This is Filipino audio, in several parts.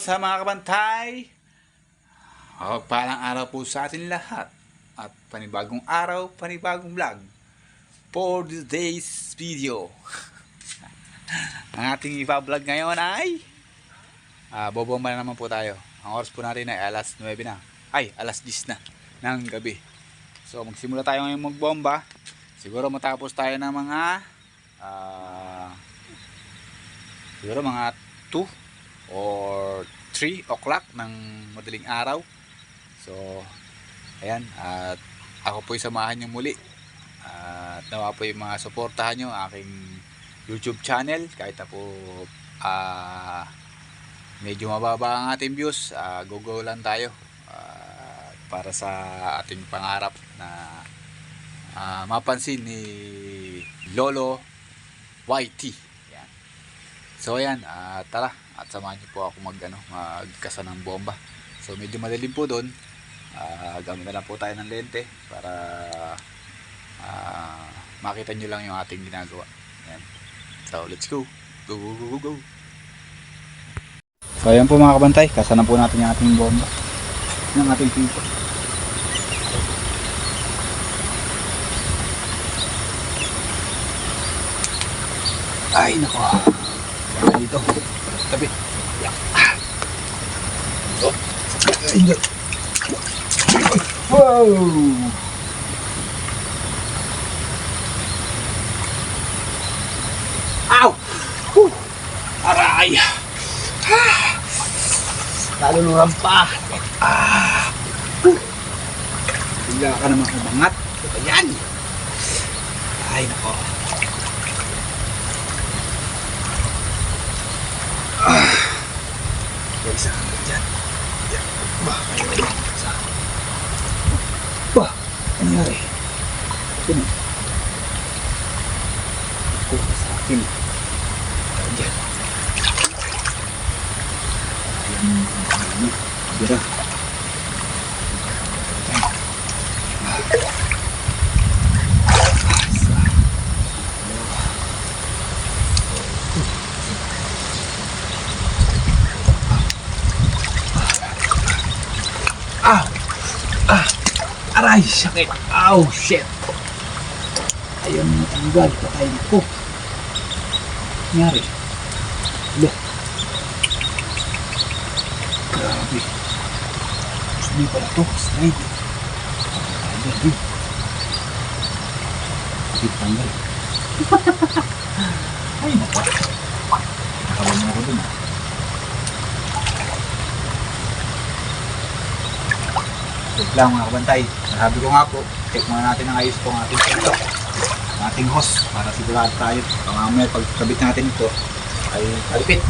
sa mga kabantay. Palang araw po sa atin lahat. At panibagong araw, panibagong vlog. For today's video. Ang ating ipa-vlog ngayon ay bobomba na naman po tayo. Ang oras po natin ay alas 9 na. Ay, alas 10 na ng gabi. So magsimula tayo ngayon magbomba. Siguro matapos tayo ng mga siguro mga 2 or 3 o'clock ng madaling araw. So ayan, at ako po samahan nyo muli, at nawa po yung mga suportahan nyo aking YouTube channel. Kahit na po medyo mababa ang ating views, go lang tayo para sa ating pangarap na mapansin ni Lolo YT. So ayan, tara at samahan niyo po ako magkasa ng bomba. So medyo madilim po doon. Gamit na lang po tayo ng lente para makita niyo lang yung ating ginagawa. Ayan. So let's go. Go. So ayan po mga kabantay, kasa na po natin yung ating bomba ng ating pipa. Ay nako, dito tabi. So, wow, ow, aray, naluluran pa. Bigla ka naman umangat. Ito yan. Ay nako. Isa dyan. Bah, ayun. Isa. Bah, ano nangyari? Ito. Ito sa akin. Dyan. Ayan. Dira. Aray, sakit. Ow, shit. Ayaw na matanggal. Patay na po. Nangyari. Alo. Grabe. Hindi pala to. Slide. Tanggal din. Hindi tanggal. Ay, nako. Nakawal mo ako dun. Wait lang mga kabantay. Sabi ko nga po, check muna natin ang ayos po ang ating ito, ang ating hose, para sigurado tayo. Mamaya pagkabit natin ito ay kalipit.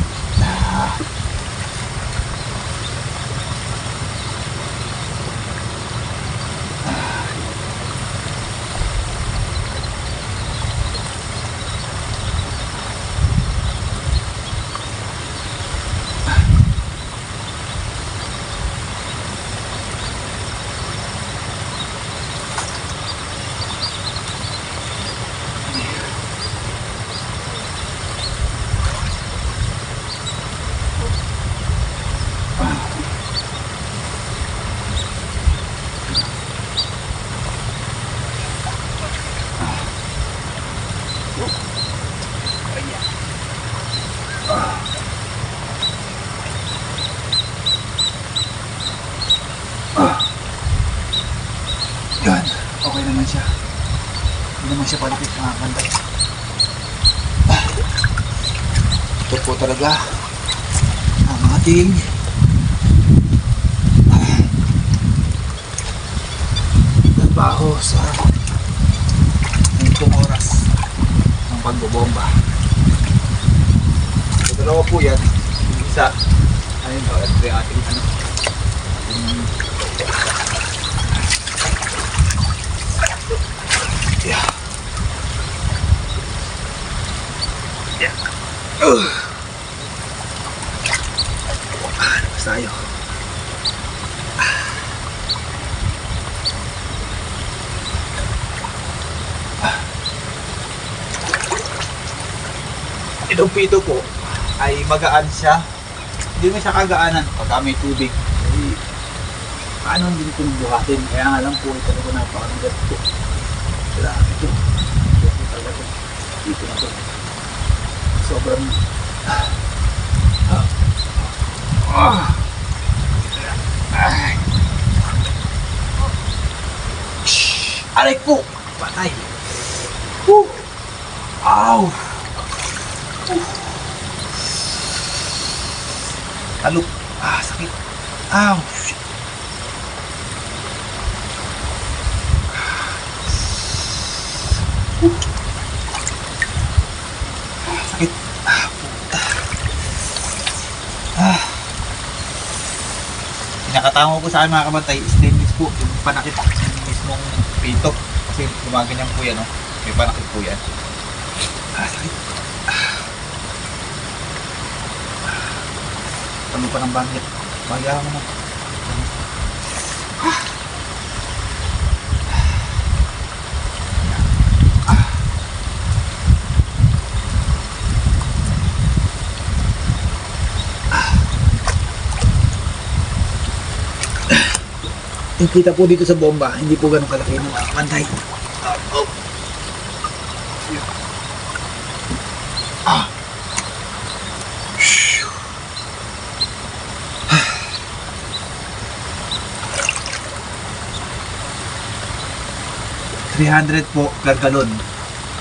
Yan, okay naman siya. Hindi naman siya palipit mga kabantay. Ito po talaga ang ating trabaho sa itong oras ng pagbobomba. So dalawa po yan. Yung isa, ayun o, ito yung ating labas tayo. Itong pito po ay magaan siya hindi mo siya kagaanan pagka may tubig. Eh, paano din itong buhatin? Kaya nga lang po, ito na po napakanagat po. Grabe ito. Ito talaga ito. Dito na ito. Sobrang... Ay. Aray po! Patay! Woo! Ow! Talok! Sakit! Ow! Shit! Sakit! Puta! Pinakatama ko sa akin mga kabantay, stainless po, yung panakit yung mismong pito. Kasi gumaganyan po yan, no? May panakit po yan. Sakit. Talo pa ng banggit. Bagya mo na. Yung kita po dito sa bomba, hindi po ganun kalaki ng pantay. $300 po per galon.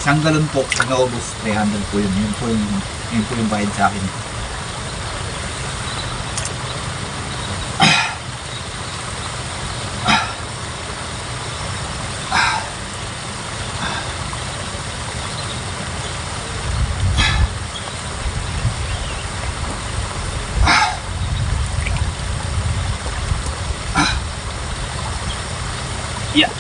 Isang galon po, pag naubos, 300 po yun. Yun po yung bayad sa akin. Yeah.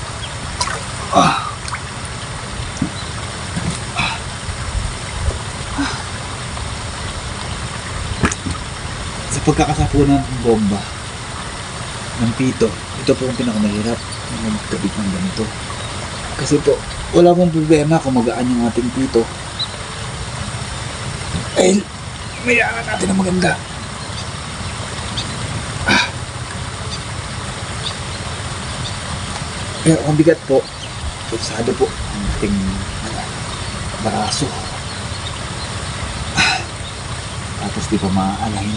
Sa pagkakasapunan ng bomba ng pito, ito po ang pinakamahirap na magkabit ng ganito. Kasi po, wala pong problema kung magaan yung ating pito. Dahil, mayroon natin na maganda. Pero ang bigat po, forzado po ang ating baraso. Tapos di pa maaalay.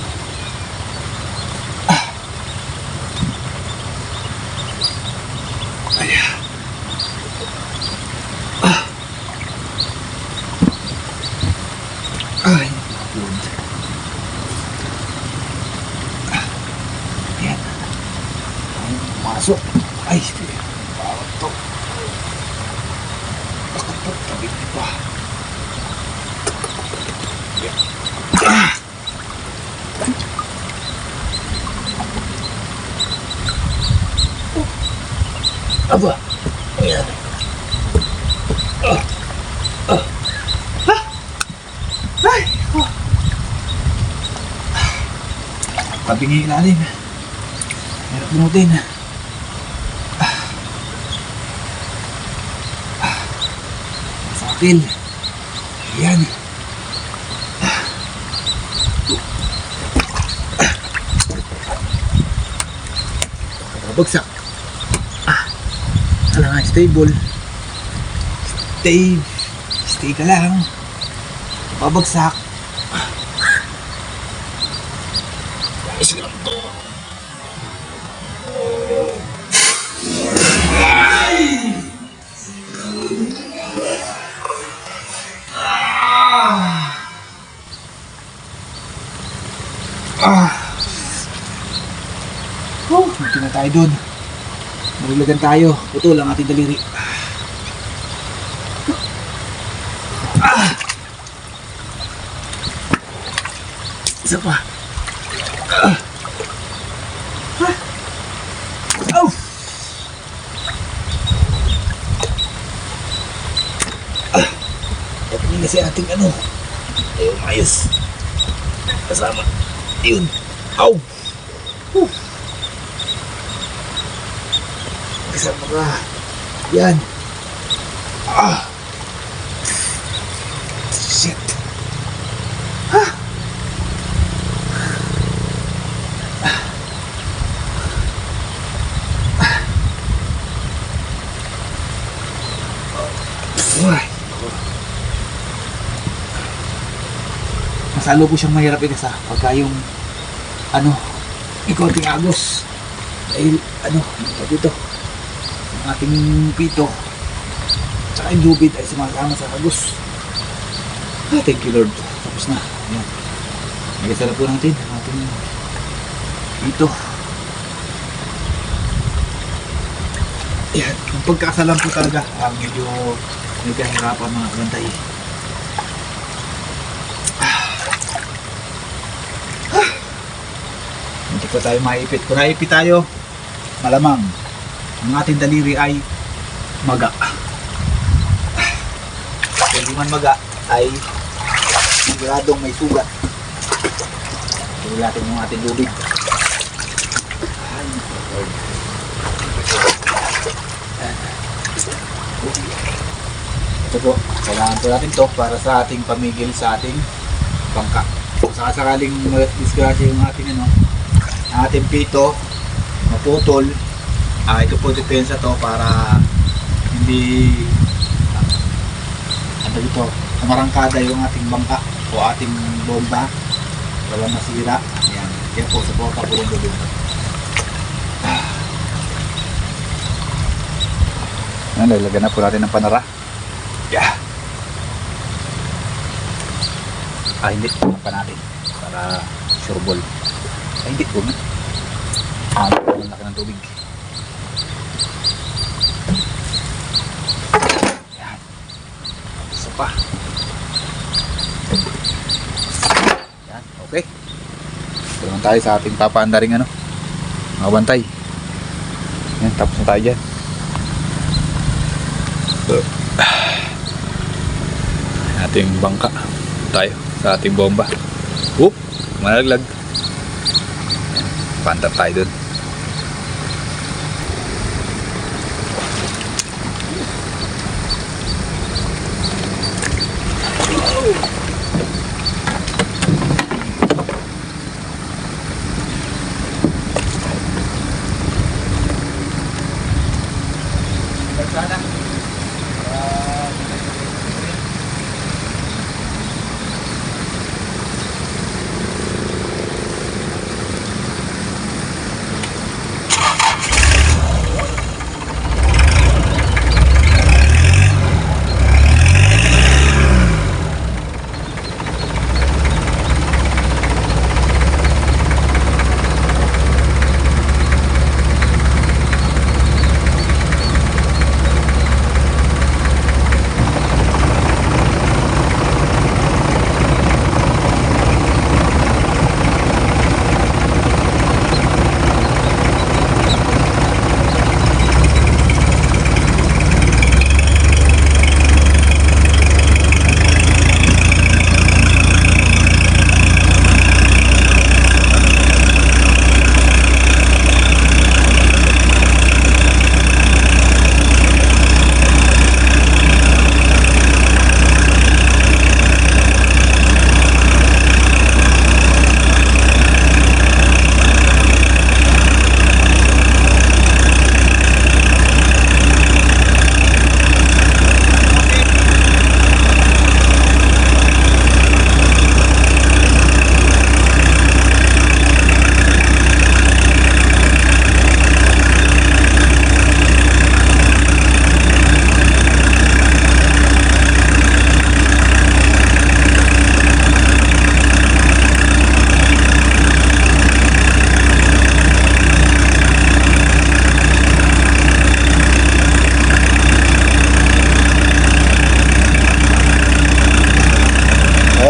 Ayan. Ay, good. Ayan. Ay, masok. Ay, bawat to. Bakit po, tabit pa. Aba, ayan. Ay, pabingi ilalim. Hirap bunutin. Sakil. Ayan. Bagsak. Alam nga, stable. Stay ka lang. Babagsak. Ayos lang to. Hindi na tayo dun. Marilagan tayo. Putol ang ating daliri. Isa pa. Oh! Ito nga si ating ano. Ayaw mayos. Kasama. Yun. Ow! Kasama ka. Yan. Shit. Uy. Masalo po siyang mahirap ito sa pagka yung may konting agos. Dahil dito ang ating pito tsaka yung lubid ay sumasama sa agos. Thank you Lord. Tapos na. Ayan. Nagasala po natin ang ating pito. Ayan. Ang pagkakasalan po talaga medyo nagkahirapan mga kabantay. Hindi pa tayo maipit. Kung naipit tayo, malamang ang ating daliri ay maga. Kung di man maga ay siguradong may sugat. Tuloy natin yung ating lubid. Ito po, kailangan po natin to para sa ating pamigil sa ating bangka. Kung sakasakaling disgrasya yung ating ating pito maputol, ito po depensa to para hindi dito marangkada yung ating bangka o ating bomba, walang masira. Ayan, kaya po sa po kapulong lubid. Lalagyan na po natin ng panara. Yeah. Hindi, pa natin para sure ball. Hindi po na. Ang laki ng tubig. Yan. Isa pa. Yan, okay. Ito naman tayo sa ating papaandaring mga bantay. Yan, tapos na tayo dyan. Ating bangka tayo sa ating bomba. Oop, malaglag. Pantat tayo dun. Sana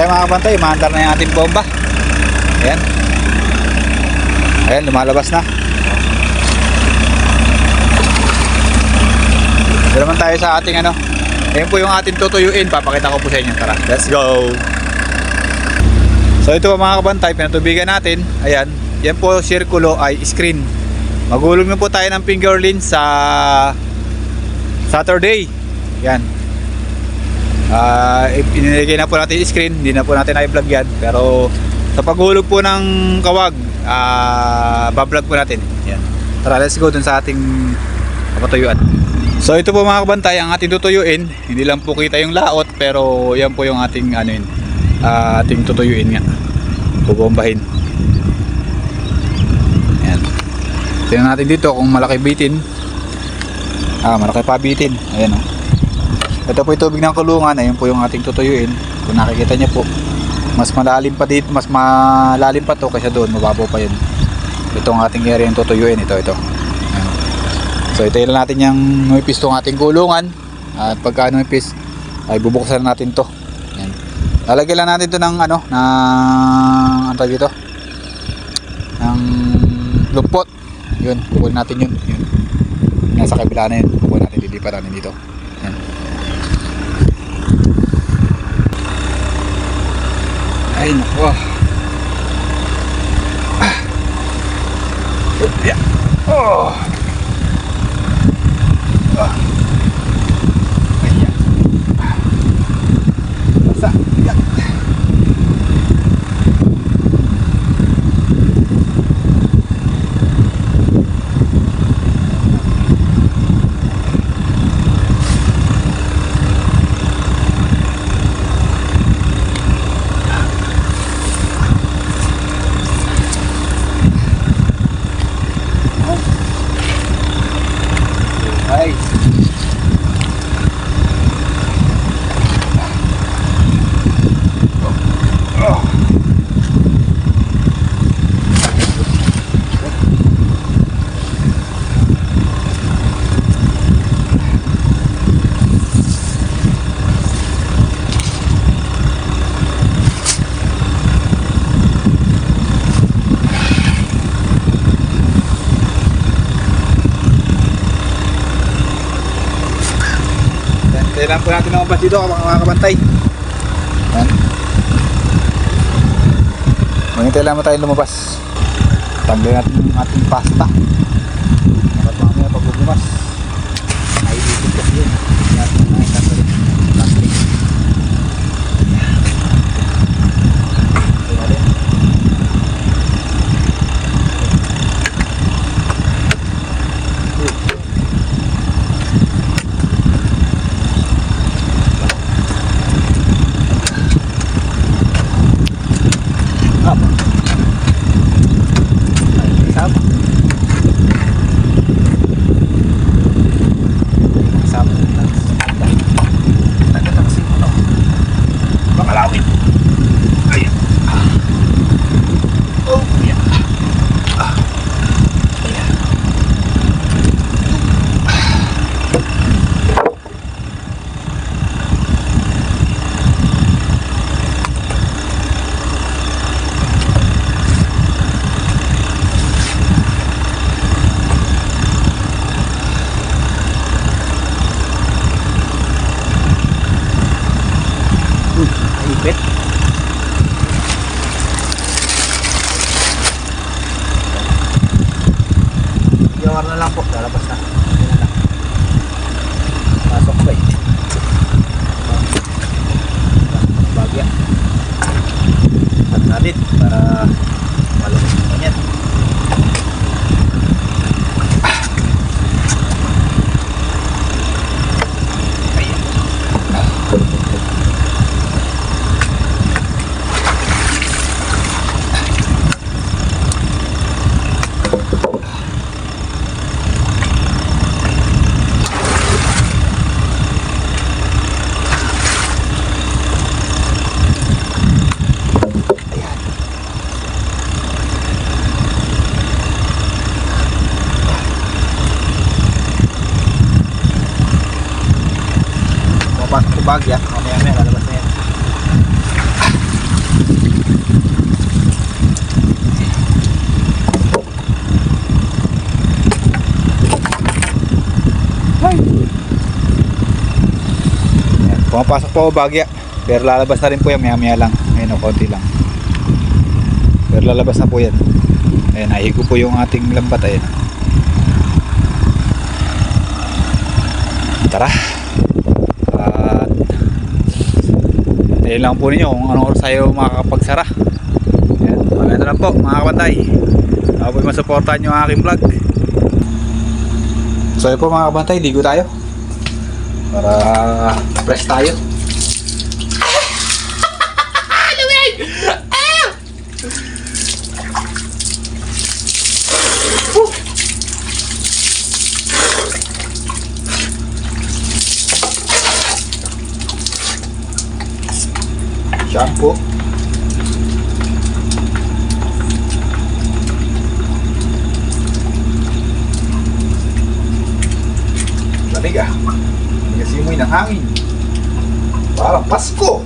mga kabantay, maandar na yung ating bomba. Ayan. Ayan, lumalabas na. Ito naman tayo sa ating ayan po yung ating tutuyuin. Papakita ko po sa inyo. Tara, let's go. So ito mga kabantay, pinatubigan natin. Ayan, yan po sirkulo ay screen. Magulong na po tayo ng finger lens sa Saturday. Yan. Inilagay na po natin yung screen, hindi na po natin i-vlog yan, pero sa paghulog po ng kawag bablog po natin yan. Tara, let's go dun sa ating kapatuyuan. So ito po mga kabantay, ang ating tutuyuin. Hindi lang po kita yung laot, pero yan po yung ating ano yun, ating tutuyuin nga. Bubombahin. Ayan. Tingnan natin dito kung malaki bitin. Malaki pa bitin. Ayan o. Ito po yung tubig ng kulungan. Ayun po yung ating tutuyuin. Kung nakikita niyo po, mas malalim pa dito, mas malalim pa to kaysa doon, mababaw pa yun. Ito ang ating area yung tutuyuin. Ito. Ayan. So ito lang natin yung numipis tong ating kulungan. At pagka numipis ay bubuksan natin to. Ayan. Lalagyan lang natin to ng ano dito, ng lupot. Yun, kukunin natin yun. Nasa kabila na yun, kukunin natin, dilipat natin dito. Ayan. Ay naku. Yeah. Oh. Ayan. Basa. Yan. Ay. Kailangan po natin lumabas dito mga kabantay. Ayan. Magintay lang mo tayo lumabas. Tanggalin natin yung ating pasta. Dapat mamaya pag bubumas ay dito kasi yun. Natin tanggalin plastic. Ipit. Yawar na lang po, lalabas na. Pasok ba eh. Bagya. At natin para malabas naman yan. Bagya, mamaya lalabas na yan. Ayan, pumapasok po bagya, pero lalabas na rin po yan maya lang. Ayan o, konti lang, pero lalabas na po yan. Ayan, nahigo po yung ating lambat. Ayan, tara. Ayan lang po ninyo kung anong oras tayo makakapagsara. Ayan, maganda lang po mga kabantay. Ako po masuportahan nyo ang aking vlog. So yun po mga kabantay, ligo tayo. Para fresh tayo. Shampoo. Lamig ah. Nagkasimoy ng hangin. Parang Pasko.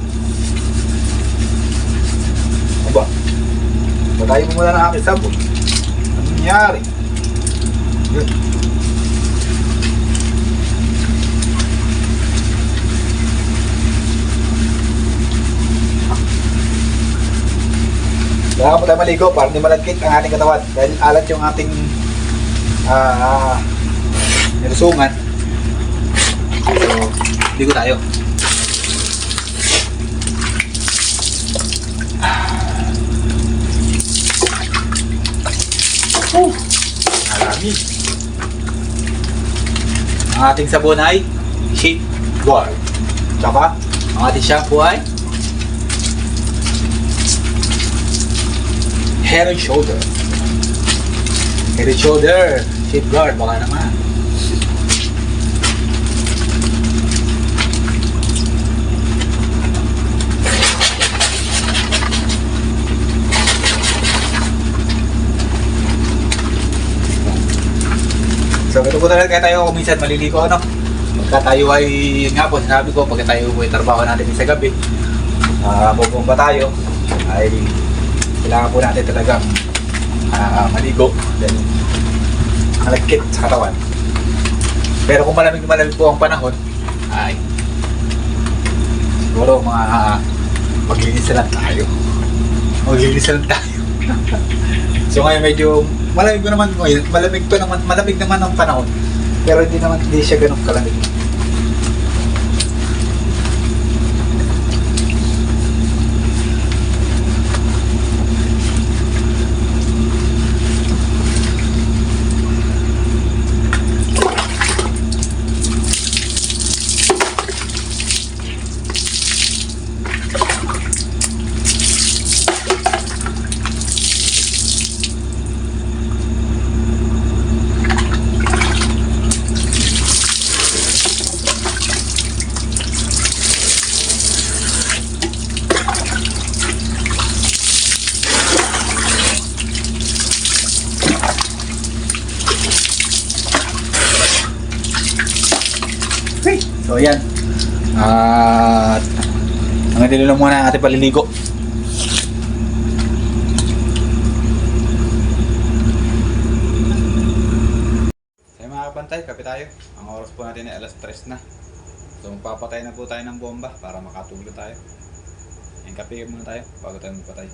Aba, patayin mo muna ng aking sabon. Ano nangyari? Good. Kailangan mo tayo maligo para hindi malagkit ang ating katawan dahil alat yung ating nilusungan. So, ligo tayo. Marami. Ang ating sabon ay Sheet Guard. Tsaka, ang ating shampoo ay Head and Shoulder. Head and Shoulder. Sheet Guard, baka naman. So, ito po talaga kaya tayo kung minsan maliligo, ano? Pagka tayo ay, yun nga po, sinabi ko, pagka tayo ay trabaho natin sa gabi, bubomba tayo, ay kailangan po natin talagang maligo, then malagkit sa katawan. Pero kung malamig po ang panahon, ay siguro maglinis na lang tayo. Maglinis na lang tayo. So ngayon medyo malamig naman ngayon, malamig naman ang panahon. Pero hindi siya ganun kalamig. So yan. At hanggang dito lang muna ang ating paliligo. So mga kapantay, kape tayo. Ang oras po natin ay alas 3 na. So magpapatay na po tayo ng bomba para makatulog tayo. Yung kape muna tayo bago tayo magpatay.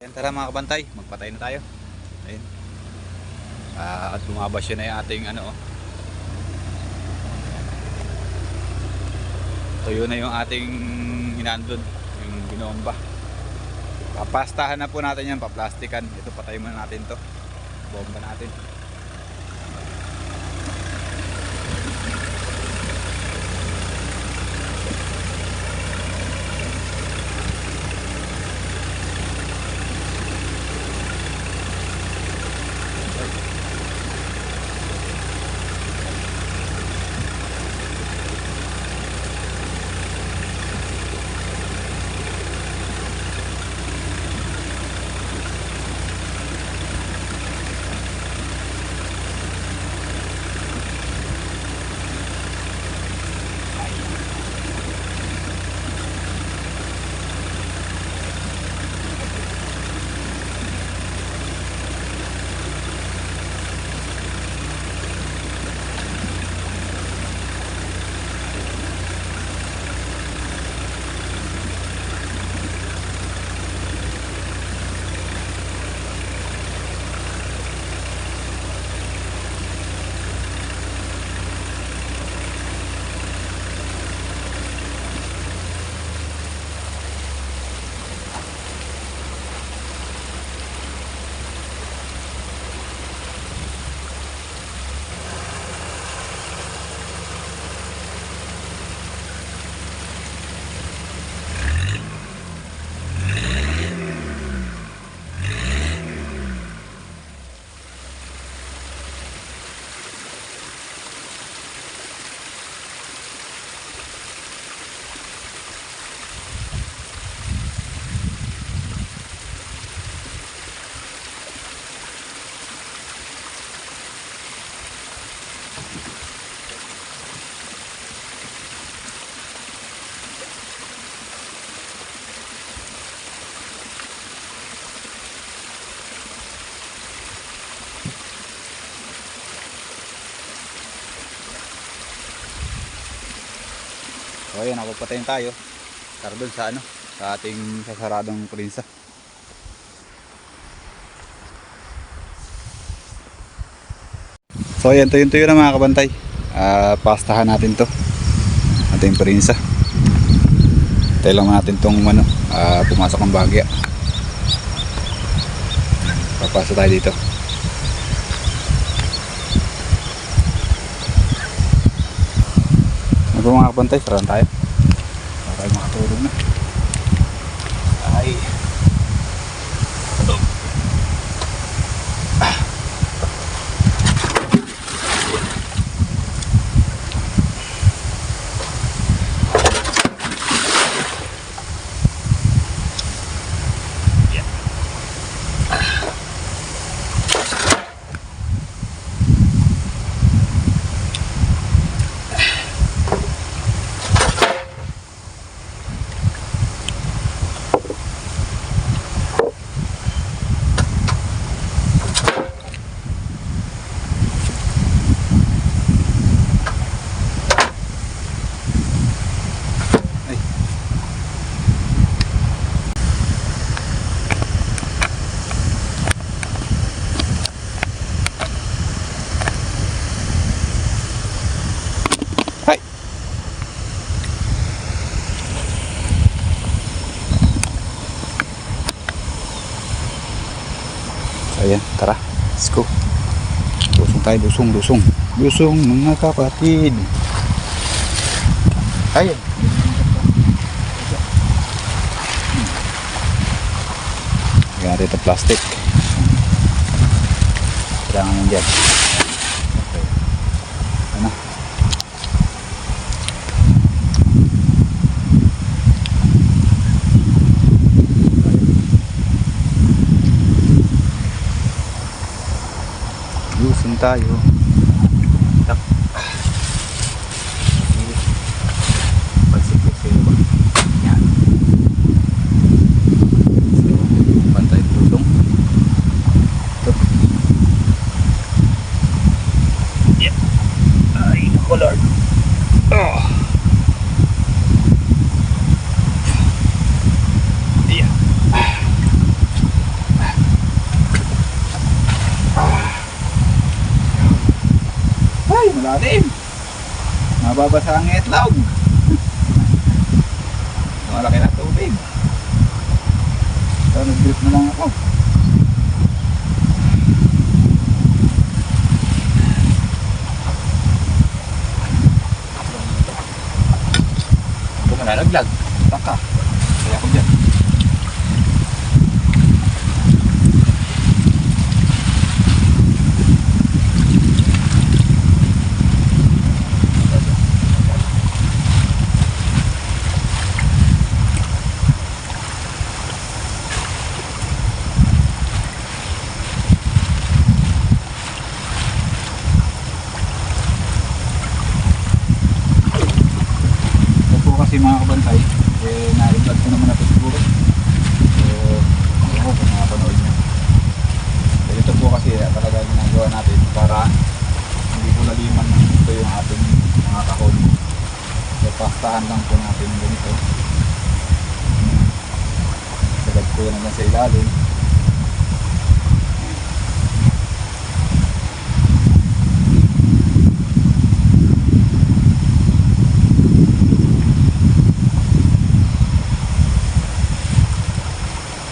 Yan, tara mga kabantay, magpatay na tayo. Ayun. At bumabasyo na yung ating tuyo na yung ating hinandun, yung binomba. Papastahan na po natin yan, paplastikan. Ito, patay muna natin to. Bomba natin. So ayan, nakapatayin tayo para doon sa ano, sa ating sasaradong prinsa. So ayan, tuyo na mga kabantay. Pastahan natin to ating prinsa. Tayo lang natin tong ano, pumasok ang bagya. Papasa tayo dito. Ano mga kabantay, sarahan tayo para tayo makatulog na. Ay ayan, tara, let's go. Lusong tayo, lusong mga kapatid. Ayan. Ayan rito plastic. Kailangan nyo dyan. Okay. Ano? Lusong tayo. Tak. Pagsiklik sa'yo ba? Yan. Pantay lusong. Ito. Yan. Ay, naku Lord. Oh. Yan. Ay, malalim. Mababasa ang itlog. Malaki na tubig. So, nag-drip na lang ako. Ito ka nalaglag. Taka. Kaya ako dyan. Kasi mga kabantay, na-vlog ko naman natin siguro. So, ako kung nakapanood nyo. So, ito po kasi talaga ginagawa natin para hindi ko laliman ito yung ating mga kahon. So, pastahan lang po natin ganito. Sagad ko yan hanggang sa ilalim.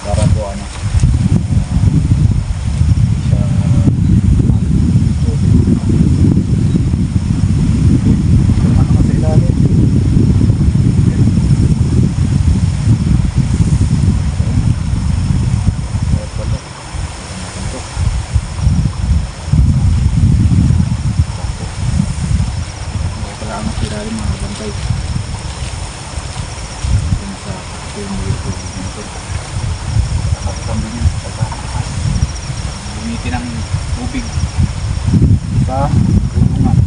Para po ano siya ano sa ilalim. Kailangan sa ilalim mga bantay. Sa yung dito. Gamitin ng tubig sa gulungan.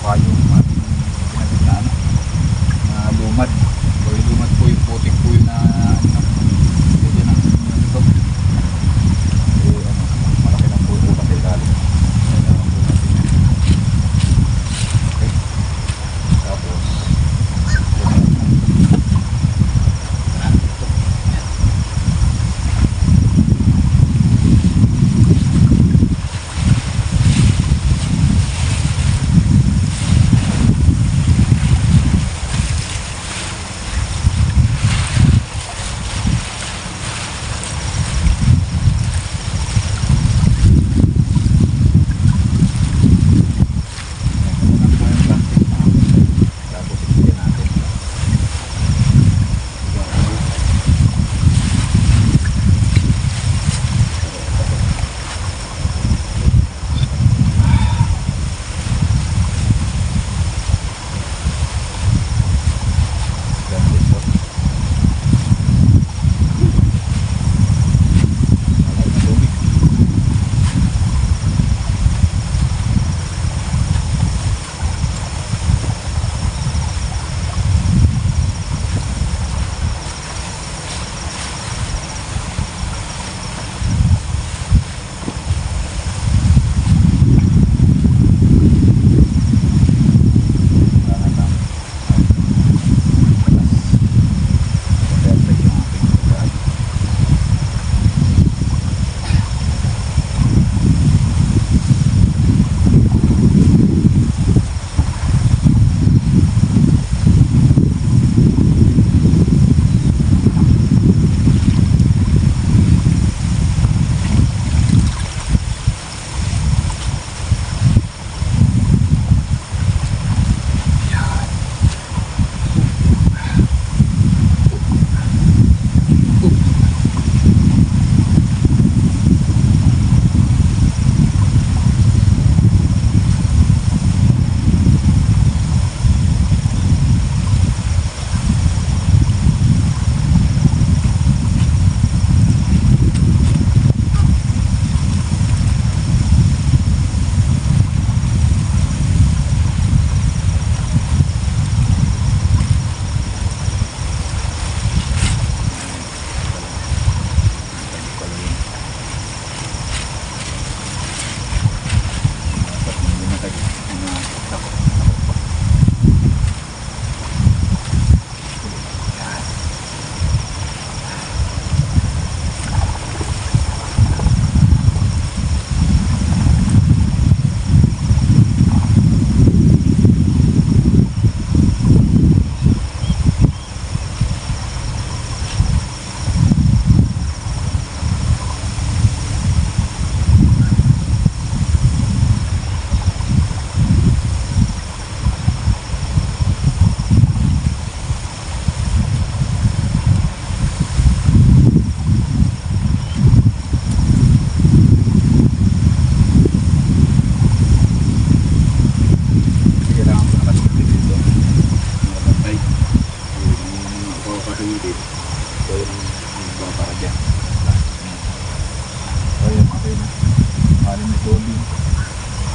saka yung ating pinagit na ano, na lumad. So yung lumad po yung putik po yun na ano, pwede na ito. Eh ano, malaki ng puto kasi ilalim. Kailangan po natin yan. Okay. Tapos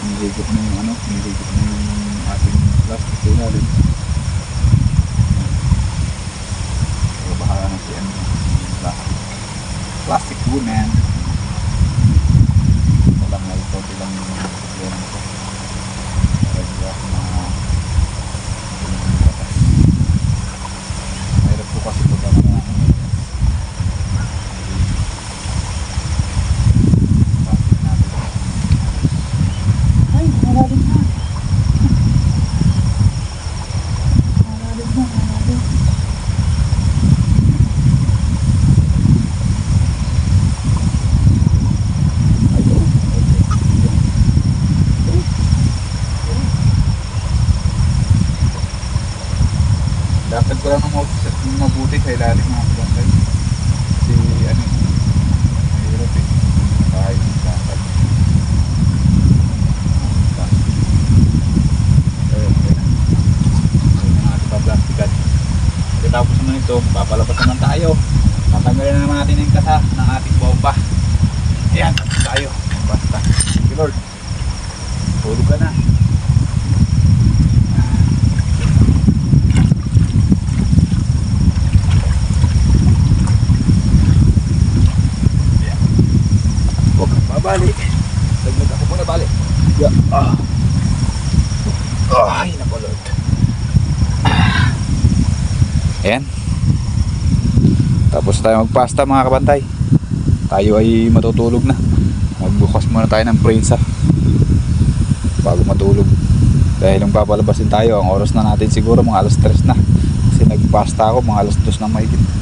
hinihigop na yung ano, hinihigop na yung ating plastic sa ilalim. So bahala na si ano, plastic woman. Walang na ito, ilang yung problema ko. Para hindi ako na batas. Mahirap po kasi pag ako na dapat ko lang ng mabuti sa ilalim mga kabangkay. Kasi ano eh, mahirap eh. Kahit dapat. Ayun na natin pa-plastikan. Tapos naman ito, papalapas naman tayo. Tatanggalin na naman natin yung kasa ng ating bomba. Ayan, tayo. Basta. Thank you Lord. Tulog ka na. bali. Dagdag ako muna bali. Yeah. Ay, nakulot. Ayan. Tapos tayo magpasta mga kabantay. Tayo ay matutulog na. Magbukas muna tayo ng prinsa bago matulog. Dahil yung papalabasin tayo, ang oras na natin siguro mga alas 3 na. Kasi nagpasta ako mga alas 2 na mahigit.